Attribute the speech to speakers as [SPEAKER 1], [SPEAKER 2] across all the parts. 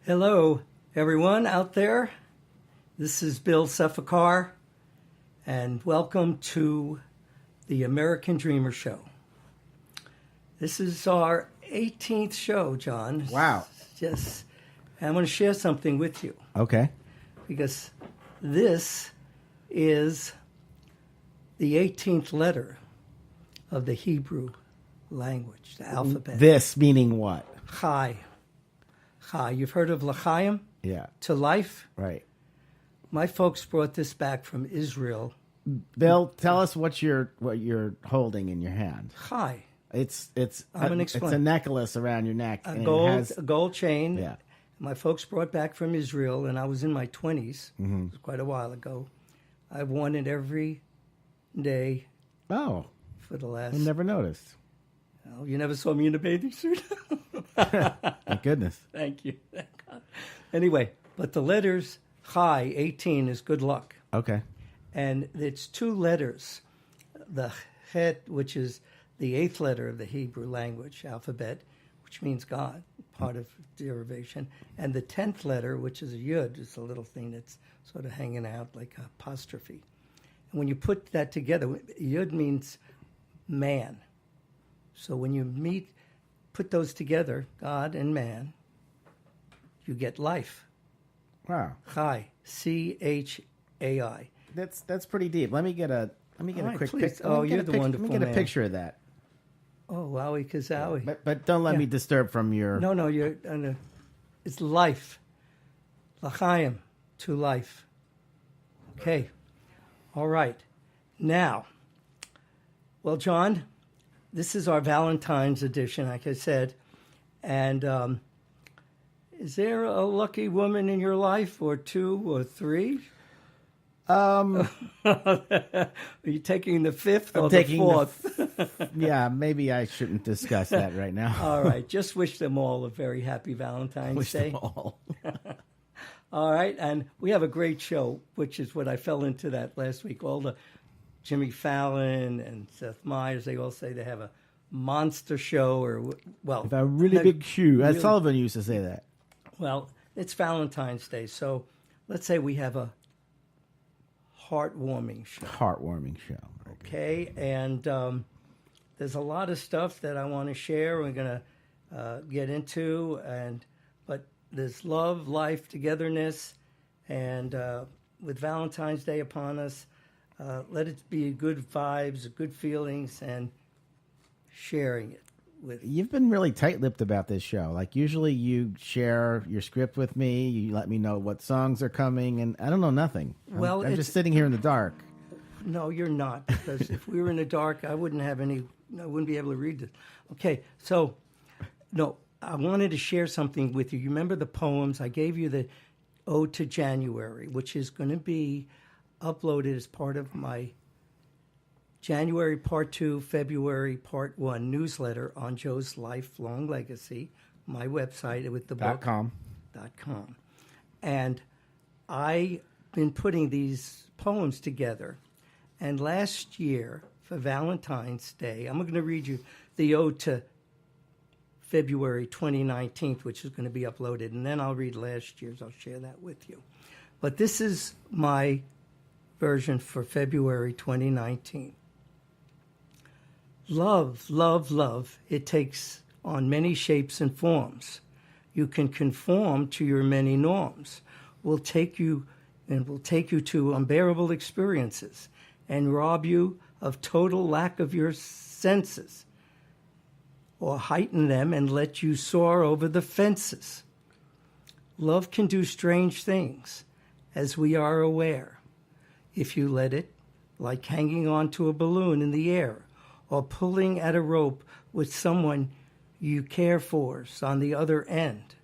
[SPEAKER 1] Hello, everyone out there. This is Bill Sefakar, and welcome to the American Dreamer Show. This is our 18th show, John.
[SPEAKER 2] Wow.
[SPEAKER 1] Yes. I'm going to share something with you
[SPEAKER 2] Okay.
[SPEAKER 1] because this is the 18th letter of the Hebrew language, the alphabet.
[SPEAKER 2] This meaning what?
[SPEAKER 1] Chai. Chai. You've heard of l'chaim?
[SPEAKER 2] Yeah.
[SPEAKER 1] To life?
[SPEAKER 2] Right.
[SPEAKER 1] My folks brought this back from Israel.
[SPEAKER 2] Bill, tell us what you're holding in your hand.
[SPEAKER 1] Chai.
[SPEAKER 2] It's
[SPEAKER 1] I'm gonna explain.
[SPEAKER 2] It's a necklace around your neck.
[SPEAKER 1] A
[SPEAKER 2] and
[SPEAKER 1] gold chain.
[SPEAKER 2] Yeah.
[SPEAKER 1] My folks brought back from Israel, and I was in my 20s. Mm-hmm. It was quite a while ago. I've worn it every day
[SPEAKER 2] Oh,
[SPEAKER 1] for the last...
[SPEAKER 2] I never noticed.
[SPEAKER 1] Oh, you never saw me in a bathing suit?
[SPEAKER 2] Thank goodness.
[SPEAKER 1] Thank you. Thank God. Anyway, but the letters Chai, 18, is good luck.
[SPEAKER 2] Okay.
[SPEAKER 1] And it's two letters. The Het, which is the 8th letter of the Hebrew language alphabet, which means God, part of derivation. And the 10th letter, which is a Yud, is a little thing that's sort of hanging out like an apostrophe. And when you put that together, Yud means man. So when you put those together, God and man, you get life.
[SPEAKER 2] Wow.
[SPEAKER 1] Chai, C-H-A-I.
[SPEAKER 2] That's pretty deep. Let me get a
[SPEAKER 1] right,
[SPEAKER 2] quick
[SPEAKER 1] please.
[SPEAKER 2] picture.
[SPEAKER 1] Oh, you're the wonderful
[SPEAKER 2] Let me get
[SPEAKER 1] man.
[SPEAKER 2] a picture of that.
[SPEAKER 1] Oh, wowie kazowie.
[SPEAKER 2] But don't let me disturb from your.
[SPEAKER 1] No, you're. It's life. L'chaim, to life. Okay. All right. Now, well, John, this is our Valentine's edition, like I said. And is there a lucky woman in your life, or two, or three? Are you taking the fifth or the fourth?
[SPEAKER 2] Yeah, maybe I shouldn't discuss that right now.
[SPEAKER 1] All right. Just wish them all a very happy Valentine's Day.
[SPEAKER 2] Them all.
[SPEAKER 1] All right. And we have a great show, which is what I fell into that last week. All the Jimmy Fallon and Seth Meyers, they all say they have a monster show or, well.
[SPEAKER 2] With a really big shoe. As Sullivan used to say that.
[SPEAKER 1] Well, it's Valentine's Day. So let's say we have a heartwarming show.
[SPEAKER 2] Heartwarming show.
[SPEAKER 1] Okay, and there's a lot of stuff that I want to share. We're going to get into, but there's love, life, togetherness, and with Valentine's Day upon us, let it be good vibes, good feelings, and sharing it.
[SPEAKER 2] You've been really tight-lipped about this show. Like, usually you share your script with me, you let me know what songs are coming, and I don't know nothing. I'm just sitting here in the dark.
[SPEAKER 1] No, you're not, because if we were in the dark, I wouldn't be able to read it. Okay, so, no, I wanted to share something with you. You remember the poems? I gave you the Ode to January, which is going to be uploaded as part of my January Part 2, February Part 1 newsletter on Joe's Lifelong Legacy, my website with the book.
[SPEAKER 2] .com.
[SPEAKER 1] And I've been putting these poems together. And last year, for Valentine's Day, I'm going to read you the Ode to February 2019, which is going to be uploaded. And then I'll read last year's. I'll share that with you. But this is my version for February 2019. Love, love, love, it takes on many shapes and forms. You can conform to your many norms. Will take you to unbearable experiences and rob you of total lack of your senses, or heighten them and let you soar over the fences. Love can do strange things, as we are aware, if you let it, like hanging onto a balloon in the air, or pulling at a rope with someone you care for's on the other end.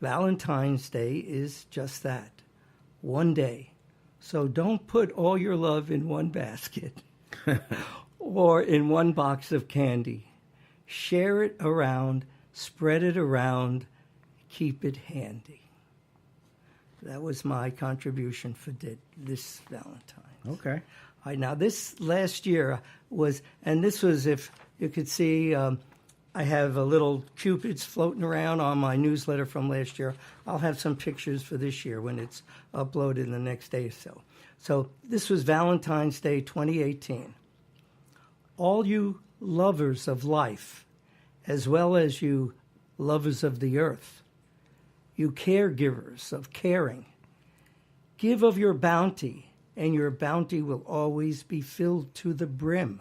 [SPEAKER 1] Valentine's Day is just that, one day. So don't put all your love in one basket or in one box of candy. Share it around, spread it around, keep it handy. That was my contribution for this Valentine's.
[SPEAKER 2] Okay.
[SPEAKER 1] All right, now this last year was, and this was, if you could see, I have a little cupids floating around on my newsletter from last year. I'll have some pictures for this year when it's uploaded in the next day or so. So this was Valentine's Day 2018. All you lovers of life, as well as you lovers of the earth, you caregivers of caring, give of your bounty, and your bounty will always be filled to the brim.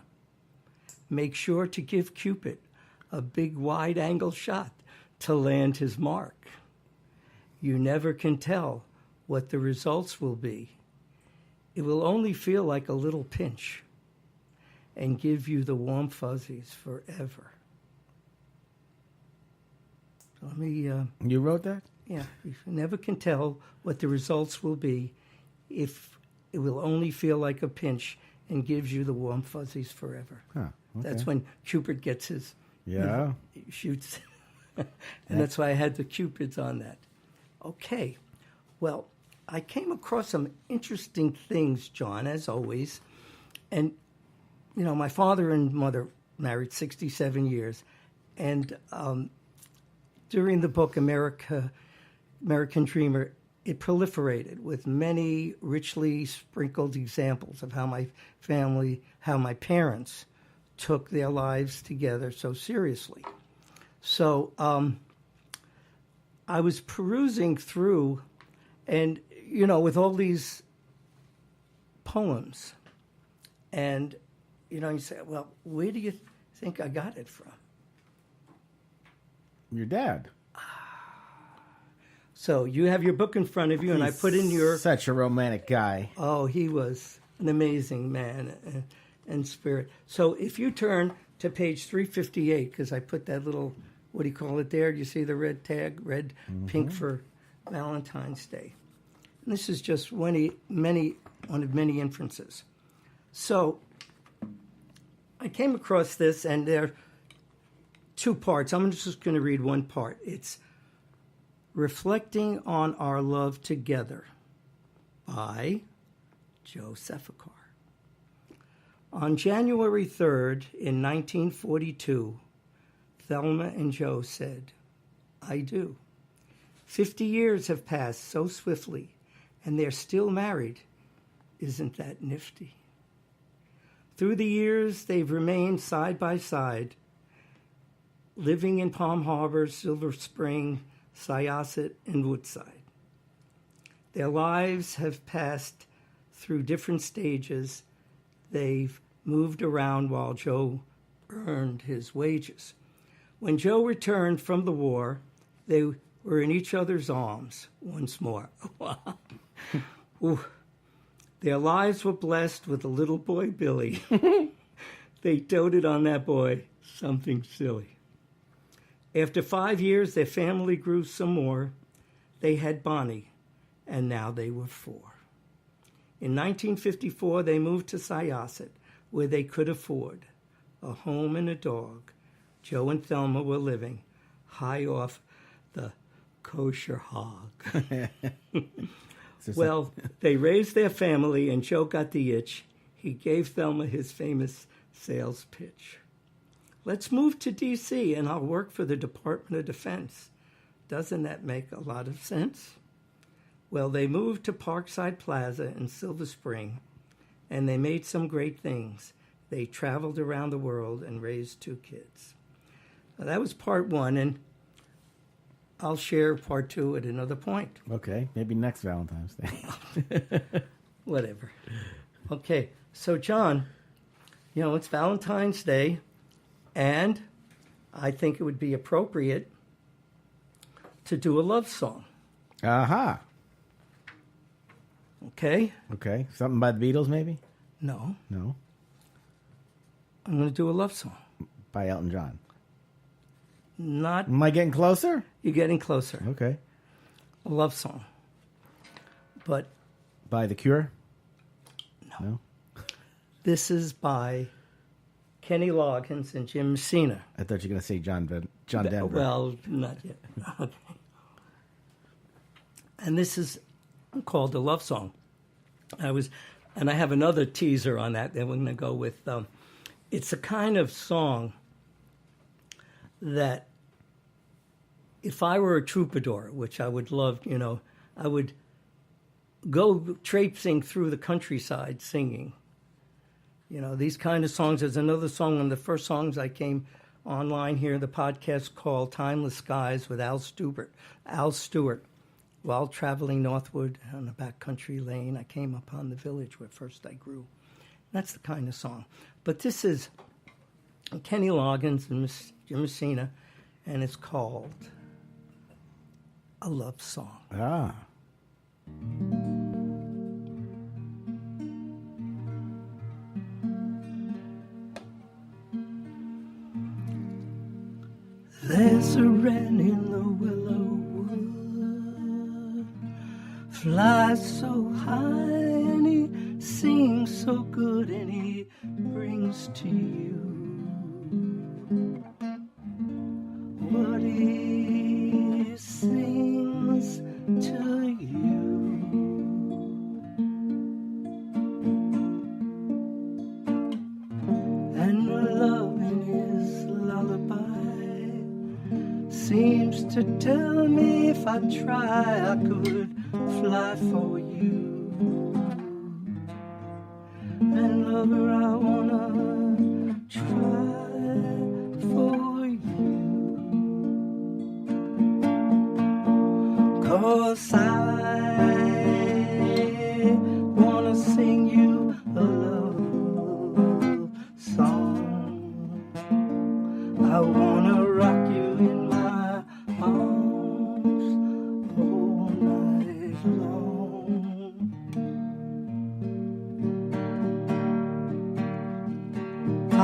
[SPEAKER 1] Make sure to give Cupid a big wide-angle shot to land his mark. You never can tell what the results will be. It will only feel like a little pinch and give you the warm fuzzies forever. Let me...
[SPEAKER 2] you wrote that?
[SPEAKER 1] Yeah. You never can tell what the results will be. If it will only feel like a pinch and gives you the warm fuzzies forever.
[SPEAKER 2] Huh, okay.
[SPEAKER 1] That's when Cupid gets his...
[SPEAKER 2] Yeah.
[SPEAKER 1] He shoots. And that's why I had the Cupids on that. Okay. Well, I came across some interesting things, John, as always. And, you know, my father and mother married 67 years. And during the book American Dreamer, it proliferated with many richly sprinkled examples of how my parents took their lives together so seriously. So I was perusing through, and, you know, with all these poems, and, you know, you say, well, where do you think I got it from?
[SPEAKER 2] Your dad.
[SPEAKER 1] So you have your book in front of you, and I put in your...
[SPEAKER 2] Such a romantic guy.
[SPEAKER 1] Oh, he was an amazing man and spirit. So if you turn to page 358, because I put that little, what do you call it there? Do you see the red tag? Red, pink for Valentine's Day. And this is just one of many inferences. So I came across this, and there are two parts. I'm just going to read one part. It's Reflecting on Our Love Together by Joe Sefakar. On January 3rd, in 1942, Thelma and Joe said, I do. 50 years have passed so swiftly, and they're still married. Isn't that nifty? Through the years, they've remained side by side, living in Palm Harbor, Silver Spring, Syosset, and Woodside. Their lives have passed through different stages. They've moved around while Joe earned his wages. When Joe returned from the war, they were in each other's arms once more. Their lives were blessed with a little boy, Billy. They doted on that boy, something silly. After 5 years, their family grew some more. They had Bonnie, and now they were 4. In 1954, they moved to Syosset, where they could afford a home and a dog. Joe and Thelma were living high off the kosher hog. Well, they raised their family, and Joe got the itch. He gave Thelma his famous sales pitch. Let's move to D.C., and I'll work for the Department of Defense. Doesn't that make a lot of sense? Well, they moved to Parkside Plaza in Silver Spring, and they made some great things. They traveled around the world and raised 2 kids. Now, that was part 1, and I'll share part 2 at another point.
[SPEAKER 2] Okay, maybe next Valentine's Day.
[SPEAKER 1] Whatever. Okay, so John, you know, it's Valentine's Day, and I think it would be appropriate to do a love song.
[SPEAKER 2] Aha.
[SPEAKER 1] Okay?
[SPEAKER 2] Okay, something by the Beatles, maybe?
[SPEAKER 1] No.
[SPEAKER 2] No.
[SPEAKER 1] I'm going to do a love song.
[SPEAKER 2] By Elton John.
[SPEAKER 1] Not...
[SPEAKER 2] Am I getting closer?
[SPEAKER 1] You're getting closer.
[SPEAKER 2] Okay.
[SPEAKER 1] A love song. But...
[SPEAKER 2] By The Cure?
[SPEAKER 1] No. This is by Kenny Loggins and Jim Messina.
[SPEAKER 2] I thought you were going to say John Denver.
[SPEAKER 1] Well, not yet. Okay. And this is called a love song. And I have another teaser on that. Then we're going to go with. It's a kind of song that if I were a troubadour, which I would love, I would go traipsing through the countryside singing. These kind of songs. There's another song, one of the first songs I came online here, the podcast called Timeless Skies with Al Stewart. While traveling northward on a backcountry lane, I came upon the village where first I grew. That's the kind of song. But this is Kenny Loggins and Jim Messina, and it's called A Love Song.
[SPEAKER 2] Ah.
[SPEAKER 1] There's a wren in the willow wood, flies so high and he sings so good, and he brings to you what he sings to you. And love in his lullaby seems to tell me if I try I could fly for you. And lover, I wanna try for you, 'cause I wanna sing you a love song. I wanna rock you in my arms all night long. I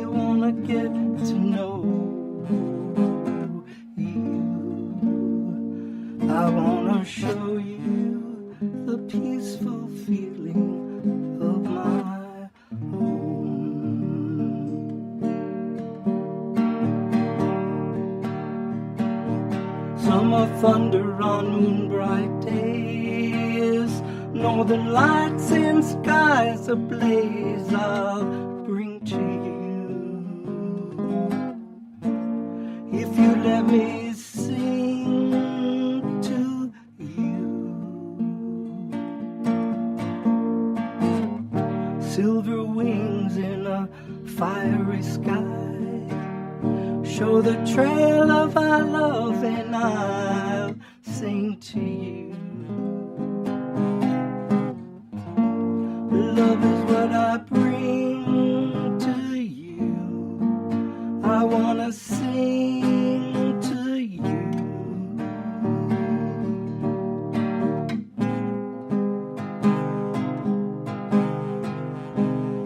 [SPEAKER 1] wanna get to know you. I wanna show you the peaceful feeling of my home. Summer thunder on moonbright days, northern lights in skies ablaze, I'll bring to you. If you let me sing to you, silver wings in a fiery sky show the trail of our love, and I'll sing to you. Love is what I bring to you. I wanna sing to you.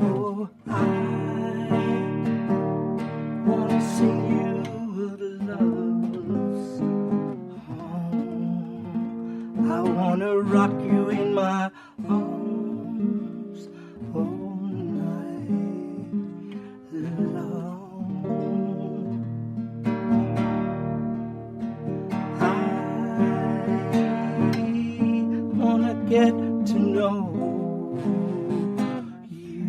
[SPEAKER 1] Oh, I wanna sing you a love song. I wanna rock you in my arms all night long. I wanna get to know you.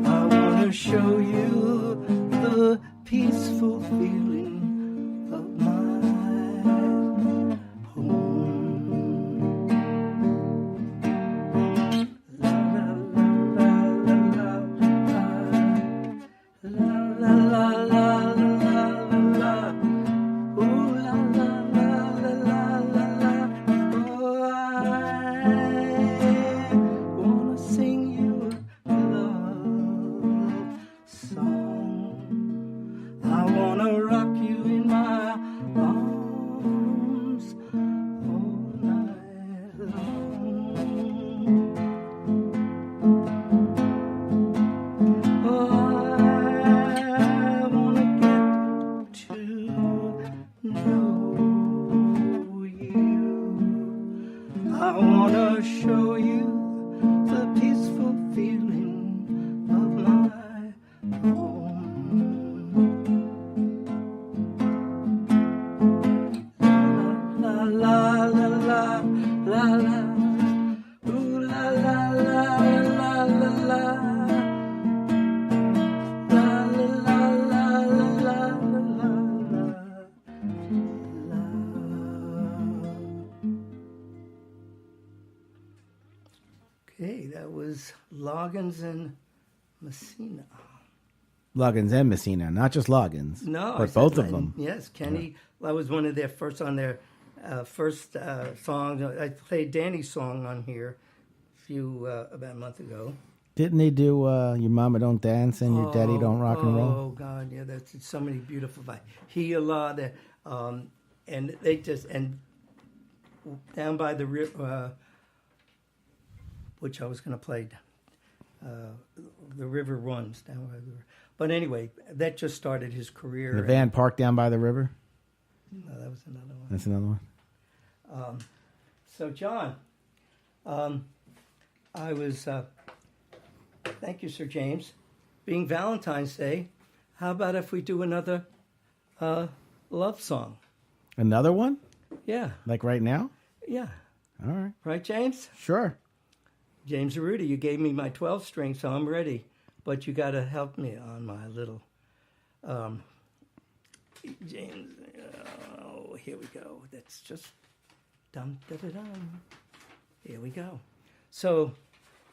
[SPEAKER 1] I wanna show you the peaceful feeling of my home. La la la la la la la la la la la. Ooh la la la la la la la. Oh, I wanna sing you a love song. I wanna rock you Loggins and Messina.
[SPEAKER 2] Loggins and Messina, not just Loggins.
[SPEAKER 1] No,
[SPEAKER 2] but both of them.
[SPEAKER 1] Yes, Kenny. That was one of their first on their first songs. I played Danny's song on here about a month ago.
[SPEAKER 2] Didn't they do Your Mama Don't Dance and Your Daddy Don't Rock and Roll?
[SPEAKER 1] Oh God, yeah, that's so many beautiful vibes. Heala, and they just down by the river, which I was going to play. The river runs down by the river. But anyway, that just started his career.
[SPEAKER 2] The van parked down by the river?
[SPEAKER 1] No, that was another one.
[SPEAKER 2] That's another one.
[SPEAKER 1] So, John, I was, thank you, Sir James. Being Valentine's Day, how about if we do another love song?
[SPEAKER 2] Another one?
[SPEAKER 1] Yeah.
[SPEAKER 2] Like right now?
[SPEAKER 1] Yeah.
[SPEAKER 2] All right.
[SPEAKER 1] Right, James?
[SPEAKER 2] Sure.
[SPEAKER 1] James Arruda, you gave me my 12 string, so I'm ready. But you got to help me on my little James. Oh, here we go. That's just dum da da dum. Here we go. So,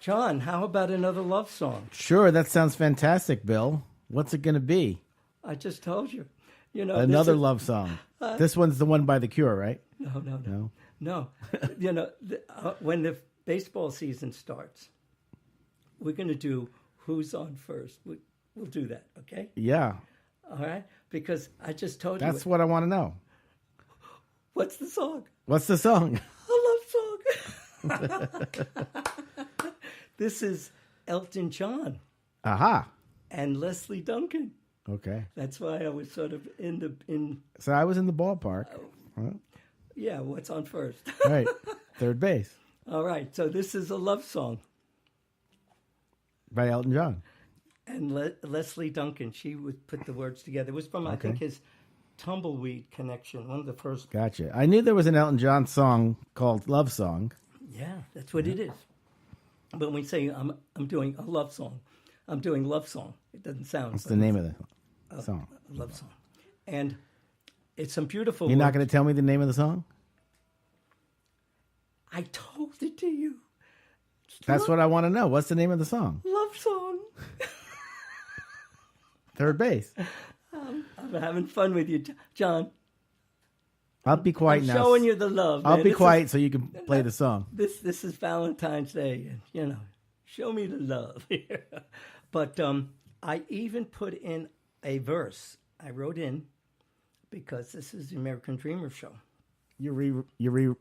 [SPEAKER 1] John, how about another love song?
[SPEAKER 2] Sure, that sounds fantastic, Bill. What's it going to be?
[SPEAKER 1] I just told you. You know,
[SPEAKER 2] another love song. This one's the one by The Cure, right?
[SPEAKER 1] No. You know, when the baseball season starts, we're going to do Who's On First. We'll do that, okay?
[SPEAKER 2] Yeah.
[SPEAKER 1] All right? Because I just told you.
[SPEAKER 2] That's what I want to know.
[SPEAKER 1] What's the song?
[SPEAKER 2] What's the song?
[SPEAKER 1] A love song. This is Elton John.
[SPEAKER 2] Aha.
[SPEAKER 1] And Leslie Duncan.
[SPEAKER 2] Okay.
[SPEAKER 1] That's why I was sort of in.
[SPEAKER 2] So I was in the ballpark.
[SPEAKER 1] Yeah, what's on first?
[SPEAKER 2] Right. Third base.
[SPEAKER 1] All right. So this is a love song.
[SPEAKER 2] By Elton John.
[SPEAKER 1] And Leslie Duncan, she would put the words together. It was from, I think, his Tumbleweed Connection, one of the first.
[SPEAKER 2] Gotcha. I knew there was an Elton John song called Love Song.
[SPEAKER 1] Yeah, that's what it is. But when we say I'm doing a love song, I'm doing love song. It doesn't sound.
[SPEAKER 2] What's the name of the song?
[SPEAKER 1] Love song. And it's some beautiful
[SPEAKER 2] You're not going to tell me the name of the song?
[SPEAKER 1] I told it to you.
[SPEAKER 2] That's what I want to know. What's the name of the song?
[SPEAKER 1] Love song.
[SPEAKER 2] Third base.
[SPEAKER 1] I'm having fun with you, John.
[SPEAKER 2] I'll be quiet now.
[SPEAKER 1] Showing you the love.
[SPEAKER 2] I'll be quiet so you can play the song.
[SPEAKER 1] This is Valentine's Day, and show me the love here. But I even put in a verse. I wrote in because this is the American Dreamer show.
[SPEAKER 2] You're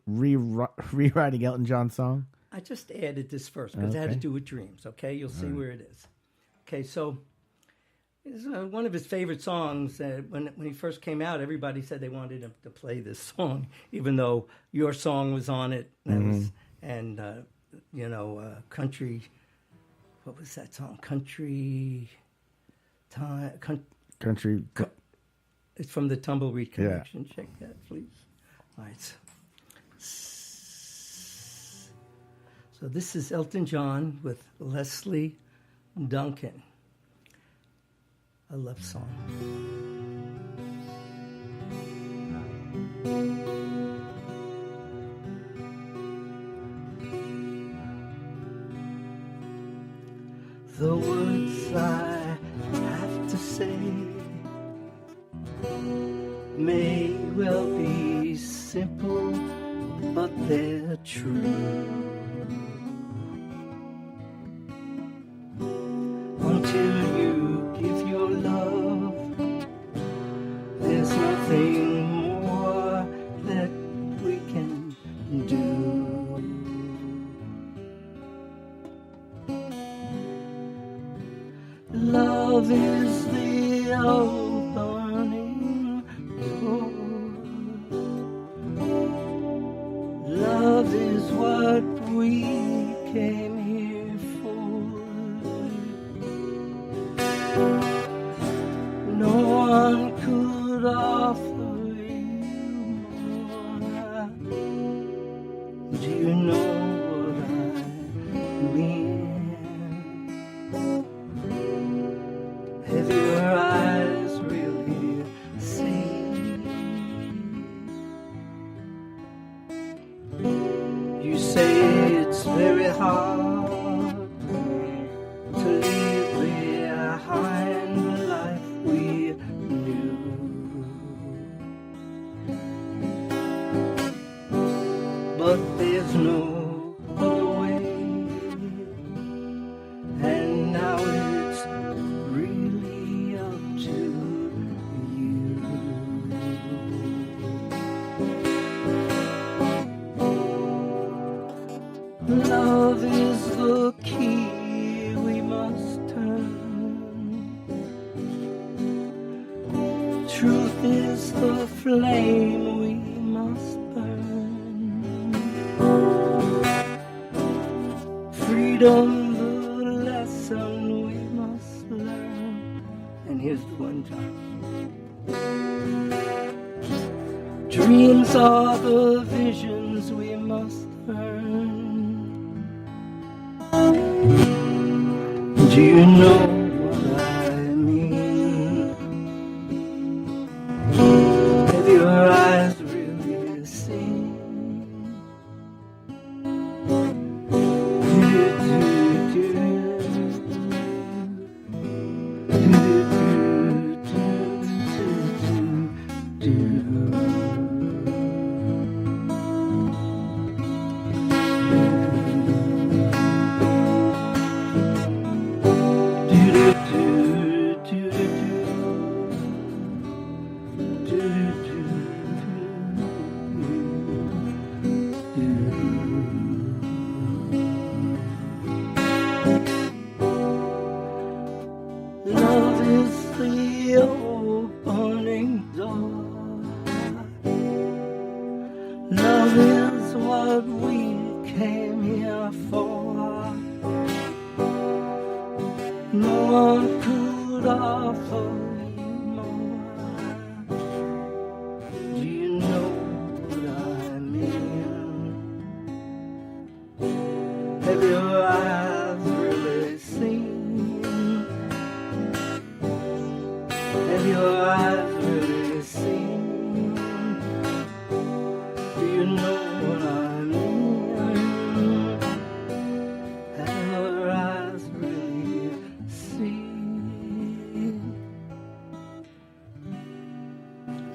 [SPEAKER 2] rewriting Elton John's song?
[SPEAKER 1] I just added this verse because it had to do with dreams. Okay, you'll see where it is. Okay, so it's one of his favorite songs. When he first came out, everybody said they wanted him to play this song, even though your song was on it. And country. What was that song? Country.
[SPEAKER 2] Country.
[SPEAKER 1] It's from the Tumbleweed Connection. Yeah. Check that, please. All right. So this is Elton John with Leslie Duncan. A love song. The words I have to say may well be simple, but they're true. Until you give your love, there's nothing more that we can do. Love is the old burning core. Love is what we came here for. No one could offer you more. Do you know what I mean? Have your eyes really seen? You say it's very hard Truth is the flame we must burn. Freedom, the lesson we must learn. And here's the one, John. Dreams are the visions we must earn. Do you know what I mean? Have your eyes really seen? Love is the opening door. Love is what we came here for. No one could offer you more. Do you know what I mean? Have your eyes really seen? Have your eyes really seen? Do you know what I mean? Have your eyes really seen?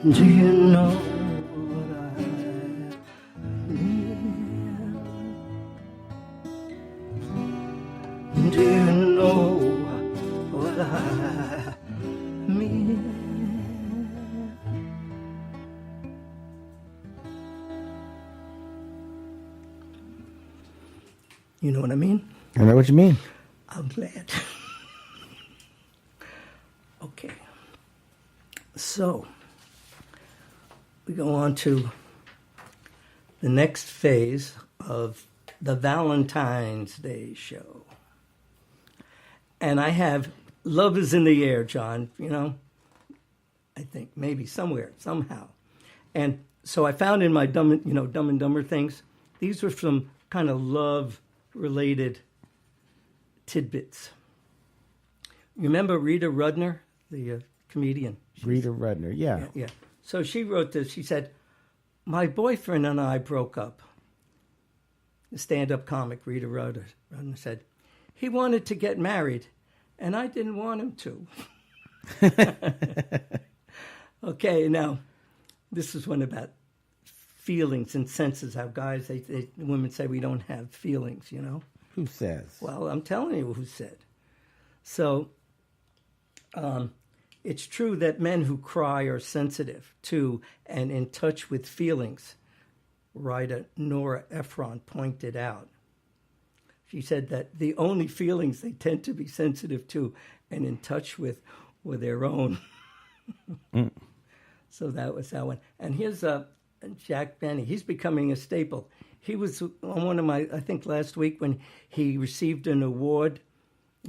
[SPEAKER 1] Do you know what I mean? Do you know what I mean? You know what I mean?
[SPEAKER 2] I know what you mean.
[SPEAKER 1] I'm glad. Okay. So, we go on to the next phase of the Valentine's Day show. And I have Love is in the Air, John, you know, I think maybe somewhere, somehow. And so I found in my Dumb and Dumber things, these were some kind of love-related tidbits. You remember Rita Rudner, the comedian?
[SPEAKER 2] Rita Rudner, yeah.
[SPEAKER 1] Yeah. So she wrote this. She said, my boyfriend and I broke up. The stand-up comic Rita Rudner said, he wanted to get married, and I didn't want him to. Okay, now, this is one about feelings and senses, how guys, women say we don't have feelings, you know?
[SPEAKER 2] Who says?
[SPEAKER 1] Well, I'm telling you who said. So, it's true that men who cry are sensitive to and in touch with feelings, writer Nora Ephron pointed out. She said that the only feelings they tend to be sensitive to and in touch with were their own. So that was that one. And here's Jack Benny. He's becoming a staple. He was on one of my, I think last week when he received an award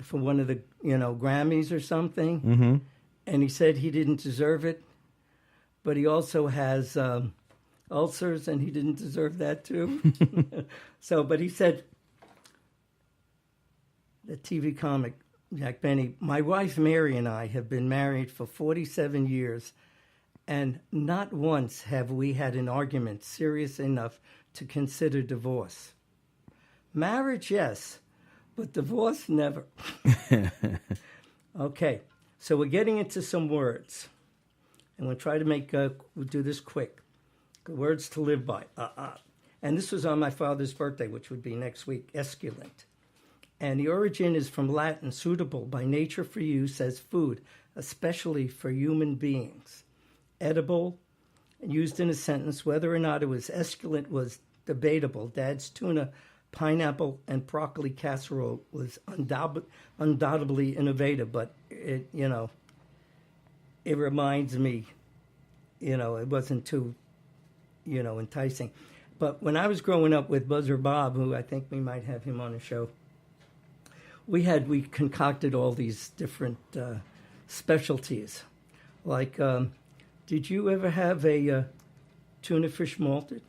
[SPEAKER 1] for one of the, Grammys or something. Mm-hmm. And he said he didn't deserve it. But he also has ulcers and he didn't deserve that too. But he said, the TV comic, Jack Benny, my wife Mary and I have been married for 47 years, and not once have we had an argument serious enough to consider divorce. Marriage, yes, but divorce, never. Okay, so we're getting into some words, and we'll try to we'll do this quick. Words to live by. And this was on my father's birthday, which would be next week, esculent. And the origin is from Latin, suitable by nature for use as food, especially for human beings. Edible, used in a sentence, whether or not it was esculent was debatable. Dad's tuna, pineapple, and broccoli casserole was undoubtedly innovative, but it reminds me it wasn't too, enticing. But when I was growing up with Buzzer Bob, who I think we might have him on the show, we concocted all these different specialties. Like, did you ever have a tuna fish malted?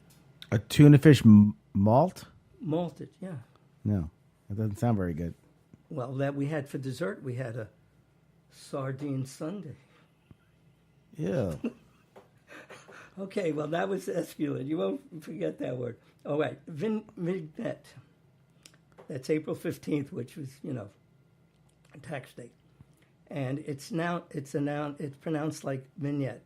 [SPEAKER 2] A tuna fish malt?
[SPEAKER 1] Malted, yeah.
[SPEAKER 2] No, that doesn't sound very good.
[SPEAKER 1] Well, that we had for dessert, we had a sardine sundae.
[SPEAKER 2] Yeah.
[SPEAKER 1] Okay, well, that was esculent. You won't forget that word. All right, vignette. That's April 15th, which was, a tax date. And it's pronounced like vignette.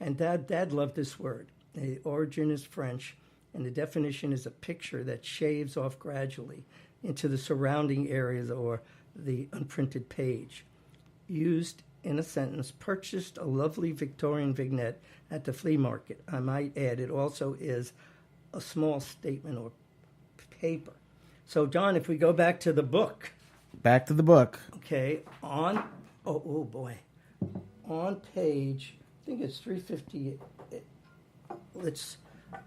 [SPEAKER 1] And Dad loved this word. The origin is French, and the definition is a picture that shaves off gradually into the surrounding areas or the unprinted page. Used in a sentence, purchased a lovely Victorian vignette at the flea market. I might add, it also is a small statement or paper. So, John, if we go back to the book.
[SPEAKER 2] Back to the book.
[SPEAKER 1] Okay, on page, I think it's 358.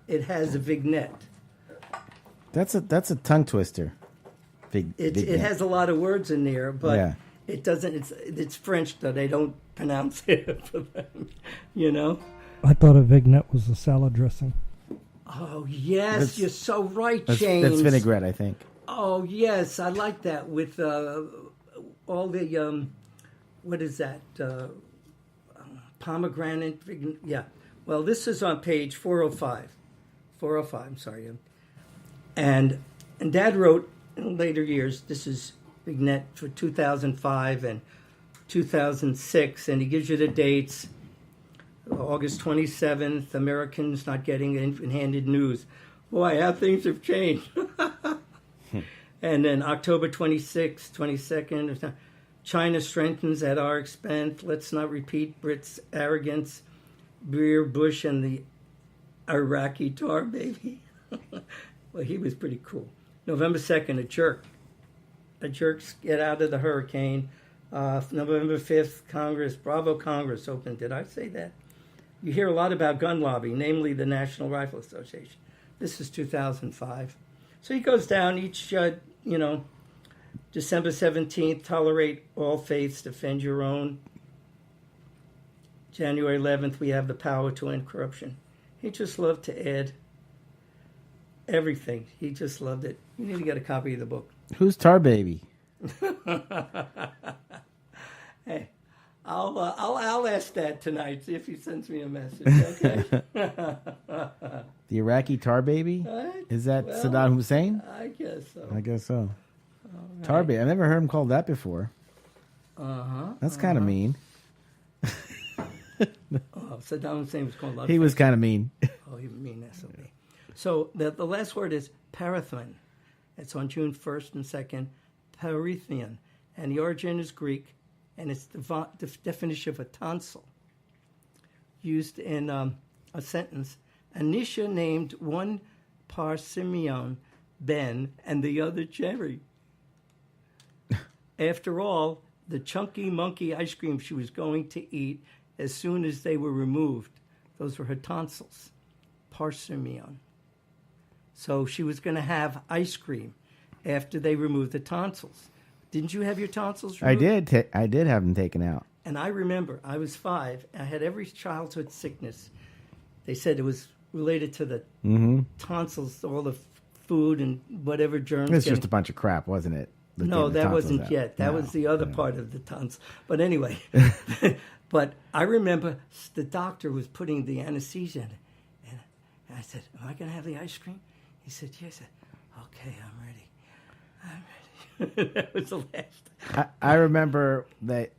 [SPEAKER 1] It has a vignette.
[SPEAKER 2] That's a tongue twister.
[SPEAKER 1] It has a lot of words in there, but yeah. It doesn't. It's French, though they don't pronounce it for them.
[SPEAKER 3] I thought a vignette was a salad dressing.
[SPEAKER 1] Oh yes, you're so right, James.
[SPEAKER 2] That's vinaigrette, I think.
[SPEAKER 1] Oh yes, I like that with all the what is that? Pomegranate. Yeah. Well, this is on page 405. 405. I'm sorry. And Dad wrote in later years. This is vignette for 2005 and 2006, and he gives you the dates. August 27th, Americans not getting handed news. Boy, how things have changed. And then October 26th, 22nd, China strengthens at our expense. Let's not repeat Brits' arrogance. Beer, Bush, and the Iraqi tar baby. Well, he was pretty cool. November 2nd, a jerk. The jerks get out of the hurricane. November 5th, Congress, Bravo Congress opened. Did I say that? You hear a lot about gun lobby, namely the National Rifle Association. This is 2005. So he goes down each, December 17th, tolerate all faiths, defend your own. January 11th, we have the power to end corruption. He just loved to add everything. He just loved it. You need to get a copy of the book.
[SPEAKER 2] Who's Tar Baby?
[SPEAKER 1] Hey, I'll ask Dad tonight. See if he sends me a message. Okay.
[SPEAKER 2] The Iraqi Tar Baby? Is that Saddam Hussein?
[SPEAKER 1] I guess so.
[SPEAKER 2] I guess so.
[SPEAKER 1] Right.
[SPEAKER 2] Tar Baby. I never heard him called that before. That's kind of mean.
[SPEAKER 1] Saddam Hussein was called.
[SPEAKER 2] He was kind of mean.
[SPEAKER 1] Oh, he mean SOB. So the last word is parathon. It's on June 1st and 2nd. Parithian, and the origin is Greek, and it's the definition of a tonsil. Used in a sentence. Anisha named one Parsimeon Ben and the other Jerry. After all, the chunky monkey ice cream she was going to eat as soon as they were removed. Those were her tonsils. Parsimeon. So she was going to have ice cream after they removed the tonsils. Didn't you have your tonsils removed?
[SPEAKER 2] I did have them taken out.
[SPEAKER 1] And I remember, I was 5. I had every childhood sickness. They said it was related to the tonsils, all the food and whatever germs.
[SPEAKER 2] It's just a bunch of crap, wasn't it?
[SPEAKER 1] No, that wasn't yet. That was the other part of the tonsils. But anyway, but I remember the doctor was putting the anesthesia in it. And I said, am I going to have the ice cream? He said, yes. I said, okay, I'm ready. That was the last.
[SPEAKER 2] I remember that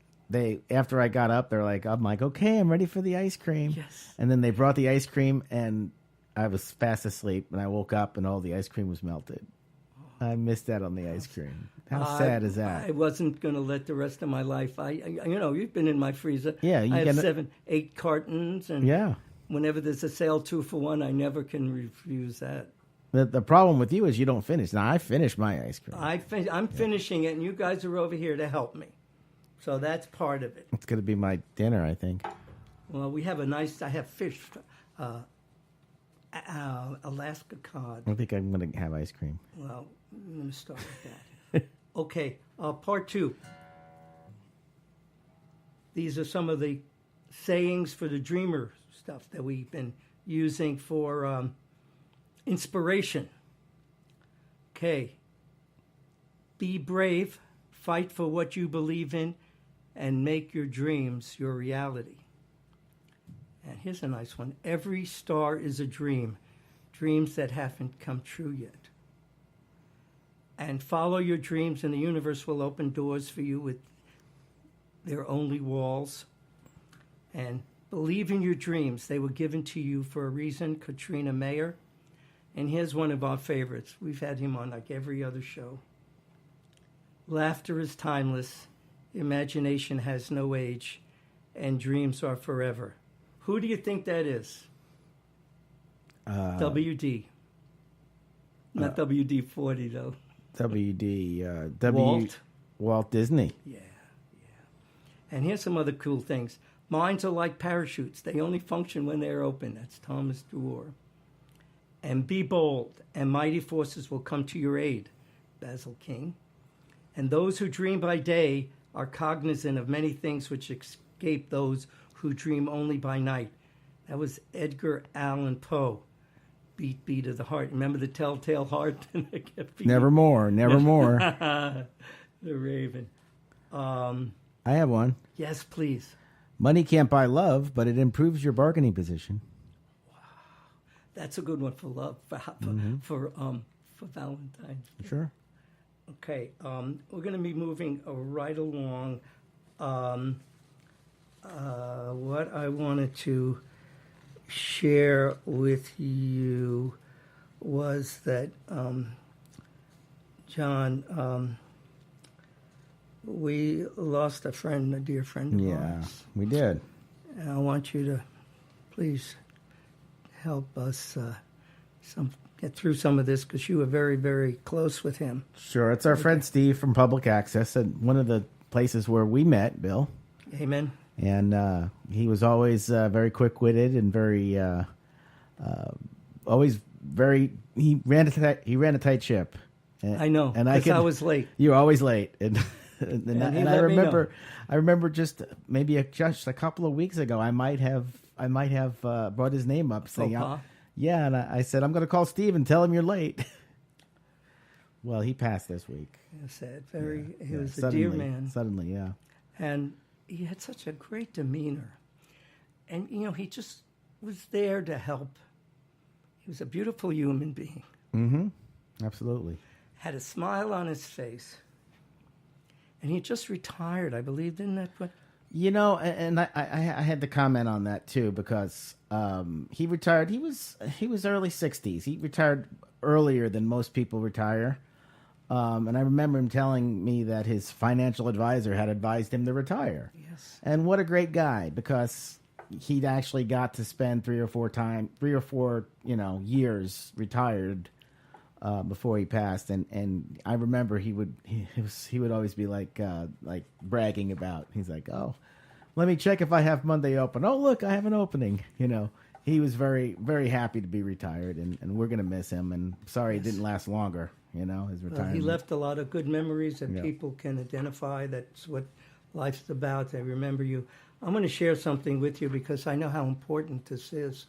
[SPEAKER 2] after I got up, I'm like, okay, I'm ready for the ice cream.
[SPEAKER 1] Yes.
[SPEAKER 2] And then they brought the ice cream, and I was fast asleep, and I woke up, and all the ice cream was melted. I missed that on the ice cream. How sad is that?
[SPEAKER 1] I wasn't going to let the rest of my life. You've been in my freezer.
[SPEAKER 2] Yeah,
[SPEAKER 1] I have 7, 8 cartons, and whenever there's a sale 2 for 1, I never can refuse that.
[SPEAKER 2] The problem with you is you don't finish. Now, I finished my ice cream.
[SPEAKER 1] I'm finishing it, and you guys are over here to help me. So that's part of it.
[SPEAKER 2] It's going to be my dinner, I think.
[SPEAKER 1] Well, I have fish, Alaska cod.
[SPEAKER 2] I think I'm going to have ice cream.
[SPEAKER 1] Well, I'm going to start with that. Okay, part 2. These are some of the sayings for the dreamer stuff that we've been using for inspiration. Okay. Be brave, fight for what you believe in, and make your dreams your reality. And here's a nice one. Every star is a dream, dreams that haven't come true yet. And follow your dreams, and the universe will open doors for you with their only walls. And believe in your dreams. They were given to you for a reason. Katrina Mayer. And here's one of our favorites. We've had him on like every other show. Laughter is timeless. Imagination has no age. And dreams are forever. Who do you think that is? WD. Not WD-40, though.
[SPEAKER 2] Walt Disney.
[SPEAKER 1] Yeah. And here's some other cool things. Minds are like parachutes. They only function when they're open. That's Thomas Duor. And be bold, and mighty forces will come to your aid. Basil King. And those who dream by day are cognizant of many things which escape those who dream only by night. That was Edgar Allan Poe. Beat of the heart. Remember the telltale heart?
[SPEAKER 2] Nevermore.
[SPEAKER 1] The Raven.
[SPEAKER 2] I have one.
[SPEAKER 1] Yes, please.
[SPEAKER 2] Money can't buy love, but it improves your bargaining position. Wow,
[SPEAKER 1] that's a good one for love for Valentines.
[SPEAKER 2] Sure.
[SPEAKER 1] Okay, we're going to be moving right along. What I wanted to share with you was that, John, we lost a dear friend of ours.
[SPEAKER 2] We did.
[SPEAKER 1] And I want you to please help us get through some of this, because you were very, very close with him.
[SPEAKER 2] Sure. It's our friend Steve from Public Access, and one of the places where we met, Bill.
[SPEAKER 1] Amen.
[SPEAKER 2] And he was always very quick-witted and very, always very. He ran a tight ship. And,
[SPEAKER 1] I know, because I was late.
[SPEAKER 2] You were always late, and I remember.
[SPEAKER 1] Me know.
[SPEAKER 2] I remember just maybe just a couple of weeks ago, I might have brought his name up, saying, "Yeah," and I said, "I'm going to call Steve and tell him you're late." Well, he passed this week.
[SPEAKER 1] Sad. He was a dear man.
[SPEAKER 2] Suddenly, yeah.
[SPEAKER 1] And he had such a great demeanor. And, he just was there to help. He was a beautiful human being.
[SPEAKER 2] Mm-hmm. Absolutely.
[SPEAKER 1] Had a smile on his face. And he just retired, I believe, didn't that what?
[SPEAKER 2] And I had to comment on that too, because he retired. He was early 60s. He retired earlier than most people retire. And I remember him telling me that his financial advisor had advised him to retire.
[SPEAKER 1] Yes. And
[SPEAKER 2] what a great guy, because he'd actually got to spend 3 or 4 years retired before he passed. And I remember he would always be like bragging about. He's like, "Oh, let me check if I have Monday open. Oh, look, I have an opening." He was very, very happy to be retired, and we're going to miss him. And sorry, It didn't last longer. His retirement.
[SPEAKER 1] He left a lot of good memories that people can identify. That's what life's about. They remember you. I'm going to share something with you because I know how important this is.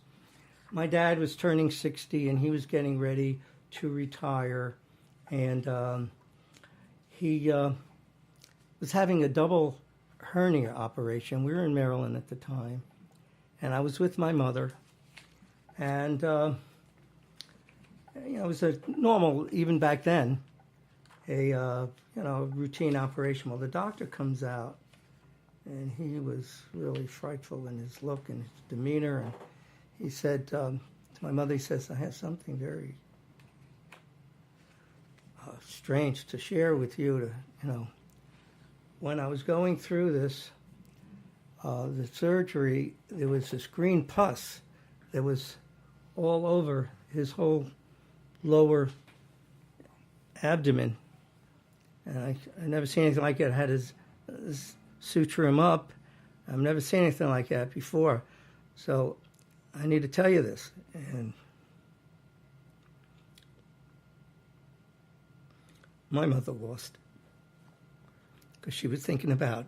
[SPEAKER 1] My dad was turning 60, and he was getting ready to retire. And he was having a double hernia operation. We were in Maryland at the time. And I was with my mother. And it was a normal, even back then, a routine operation. Well, the doctor comes out, and he was really frightful in his look and his demeanor. And he said to my mother, he says, "I have something very strange to share with you. When I was going through this, the surgery, there was this green pus that was all over his whole lower abdomen, and I never seen anything like it. I had to suture him up, I've never seen anything like that before. So I need to tell you this. And my mother lost because she was thinking about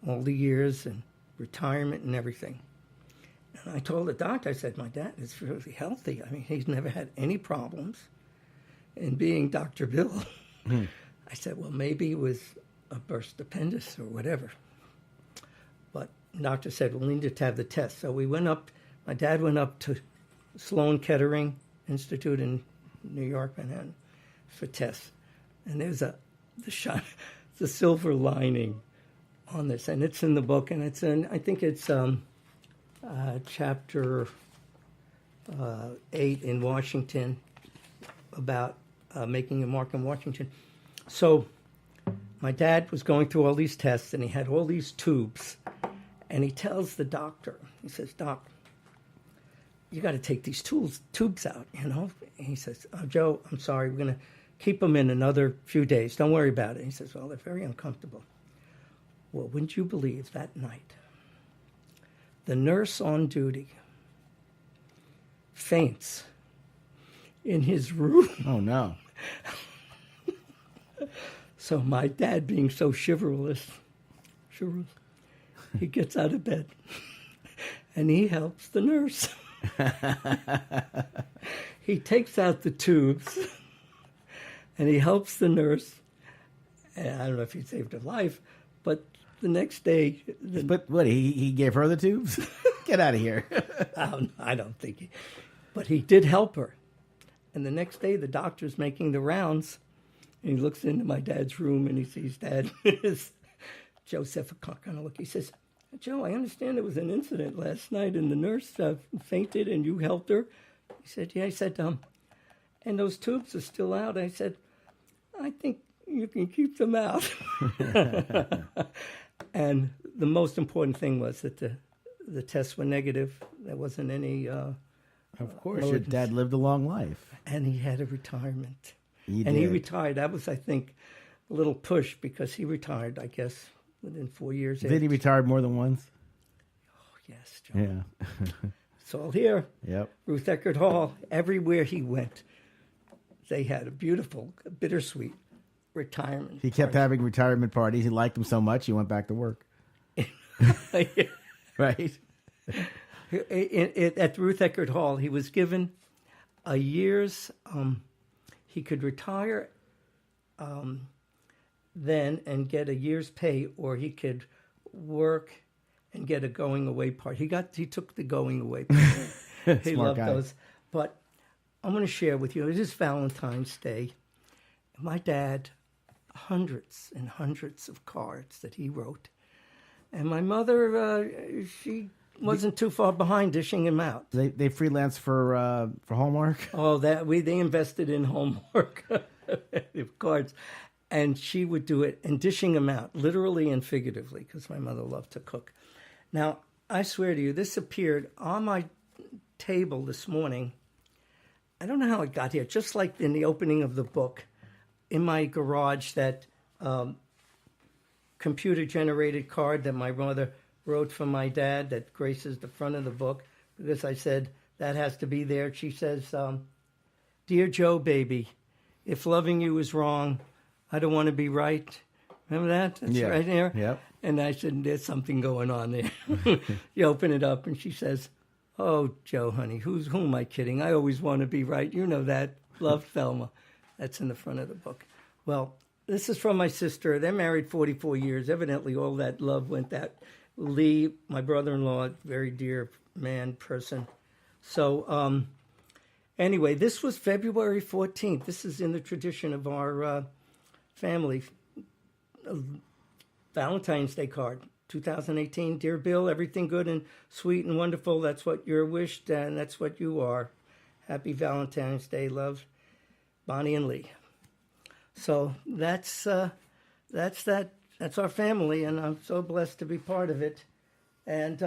[SPEAKER 1] all the years and retirement and everything. And I told the doctor, I said, my dad is really healthy. I mean, he's never had any problems. And being Dr. Bill, I said, well, maybe it was a burst appendix or whatever. But the doctor said, we'll need to have the test. So we went up, my dad went up to Sloan Kettering Institute in New York, Manhattan, for tests. And there's the silver lining on this. And it's in the book, and it's in, I think it's chapter 8 in Washington about making a mark in Washington. So my dad was going through all these tests, and he had all these tubes. And he tells the doctor, he says, Doc, you got to take these tubes out, you know? And he says, Joe, I'm sorry, we're going to keep them in another few days. Don't worry about it. He says, well, they're very uncomfortable. Well, wouldn't you believe that night, the nurse on duty faints in his room.
[SPEAKER 2] Oh, no.
[SPEAKER 1] So my dad, being so chivalrous, he gets out of bed and he helps the nurse. He takes out the tubes and he helps the nurse. And I don't know if he saved her life, but the next day...
[SPEAKER 2] But what, he gave her the tubes? Get out of here.
[SPEAKER 1] I don't think he... But he did help her. And the next day, the doctor's making the rounds, and he looks into my dad's room, and he sees Dad with his Joseph kind of look. He says, Joe, I understand there was an incident last night, and the nurse fainted, and you helped her. He said, yeah. He said, and those tubes are still out. I said, I think you can keep them out. And the most important thing was that the tests were negative. There wasn't any...
[SPEAKER 2] Of course, your dad lived a long life.
[SPEAKER 1] And he had a retirement.
[SPEAKER 2] He
[SPEAKER 1] retired. That was, I think, a little push because he retired, I guess, within 4 years.
[SPEAKER 2] Did he retire more than once?
[SPEAKER 1] Oh, yes, John.
[SPEAKER 2] Yeah.
[SPEAKER 1] It's all here.
[SPEAKER 2] Yep.
[SPEAKER 1] Ruth Eckerd Hall. Everywhere he went, they had a beautiful, bittersweet retirement.
[SPEAKER 2] He kept having retirement parties. He liked them so much, he went back to work. Right?
[SPEAKER 1] At Ruth Eckerd Hall, he was given a year's, he could retire then and get a year's pay, or he could work and get a going away part. He took the going away part. He loved those. But I'm going to share with you, it is Valentine's Day. My dad, hundreds and hundreds of cards that he wrote. And my mother, she wasn't too far behind dishing him out.
[SPEAKER 2] They freelance for Hallmark?
[SPEAKER 1] Oh, they invested in Hallmark cards. And she would do it and dishing them out, literally and figuratively, because my mother loved to cook. Now, I swear to you, this appeared on my table this morning. I don't know how it got here, just like in the opening of the book, in my garage, that computer-generated card that my mother wrote for my dad that graces the front of the book, because I said, that has to be there. She says, Dear Joe, baby, if loving you is wrong, I don't want to be right. Remember that? That's right there.
[SPEAKER 2] Yep.
[SPEAKER 1] And I said, there's something going on there. You open it up, and she says, oh, Joe, honey, who am I kidding? I always want to be right. You know that. Love, Thelma. That's in the front of the book. Well, this is from my sister. They're married 44 years. Evidently, all that love went that. Lee, my brother-in-law, very dear man, person. So anyway, this was February 14th. This is in the tradition of our family. Valentine's Day card, 2018. Dear Bill, everything good and sweet and wonderful. That's what you're wished, and that's what you are. Happy Valentine's Day, love. Bonnie and Lee. So that's that. That's our family, and I'm so blessed to be part of it. And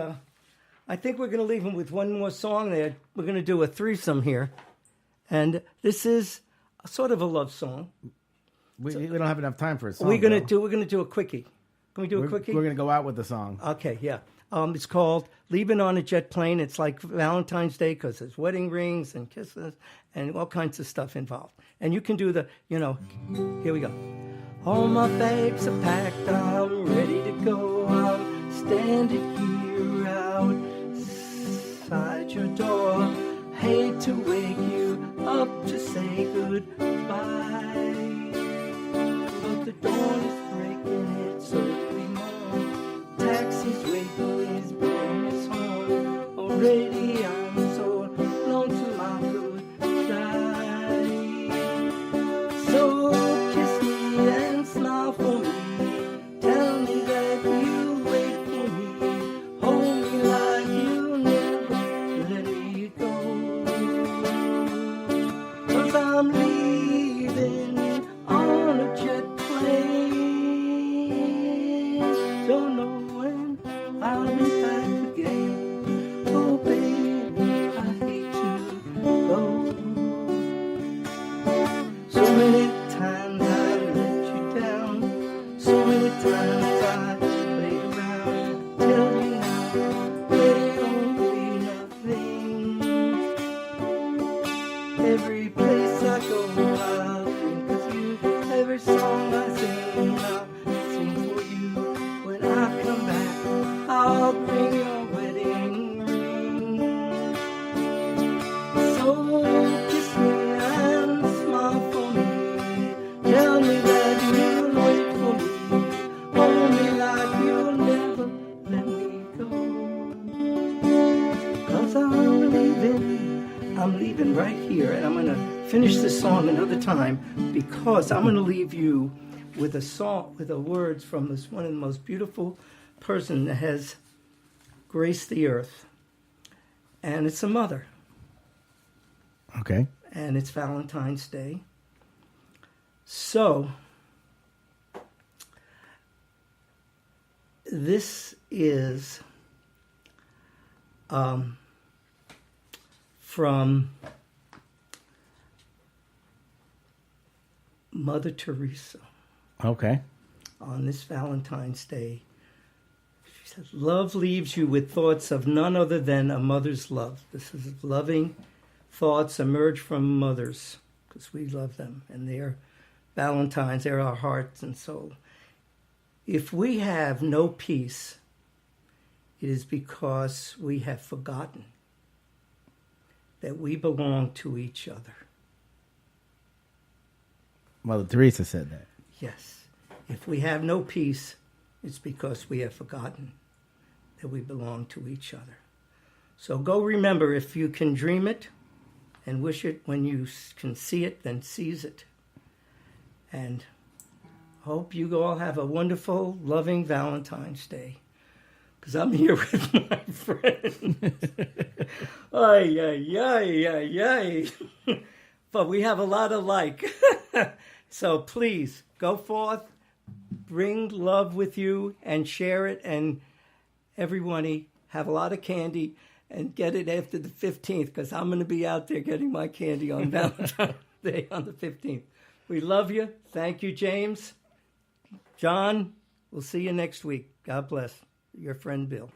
[SPEAKER 1] I think we're going to leave them with one more song there. We're going to do a threesome here. And this is a sort of a love song.
[SPEAKER 2] We don't have enough time for a song.
[SPEAKER 1] We're going to do a quickie. Can we do a quickie?
[SPEAKER 2] We're going to go out with the song.
[SPEAKER 1] Okay, yeah. It's called Leaving on a Jet Plane. It's like Valentine's Day because there's wedding rings and kisses and all kinds of stuff involved. And you can do the, here we go. All my bags are packed, I'm ready to go. I'm standing here outside your door. Hate to wake you up to say goodbye, but the dawn is breaking, it's early morn. Taxi's waiting, he's blowing his horn. Already I'm so lonesome I could die. So kiss me and smile for me. Tell me that you'll wait for me. Hold me like you'll never let me go. 'Cause I'm leaving on a jet plane. Don't know when I'll be back again. Oh baby, I hate to go. So many times I let you down. So many times I played around. Tell me now, they don't mean nothing. Every place I go, I'll think of you. Every song I sing, I'll sing for you. When I come back, I'll bring your wedding ring. So kiss me and smile for me. Tell me that you'll wait for me. Hold me like you'll never let me go. 'Cause I'm leaving right here, and I'm going to finish this song another time because I'm going to leave you with a song, with the words from this one of the most beautiful person that has graced the earth, and it's a mother,
[SPEAKER 2] Okay.
[SPEAKER 1] and it's Valentine's Day. So this is from Mother Teresa
[SPEAKER 2] Okay.
[SPEAKER 1] on this Valentine's Day. She says, love leaves you with thoughts of none other than a mother's love. This is loving thoughts emerge from mothers because we love them, and they're Valentines, they're our hearts and soul. If we have no peace, it is because we have forgotten that we belong to each other.
[SPEAKER 2] Mother Teresa said that.
[SPEAKER 1] Yes. If we have no peace, it's because we have forgotten that we belong to each other. So go remember, if you can dream it and wish it, when you can see it, then seize it. And hope you all have a wonderful, loving Valentine's Day. Because I'm here with my friends. Ay, ay, ay, ay, ay. But we have a lot alike. So please, go forth, bring love with you, and share it. And everyone, have a lot of candy, and get it after the 15th, because I'm going to be out there getting my candy on Valentine's Day on the 15th. We love you. Thank you, James. John, we'll see you next week. God bless. Your friend, Bill.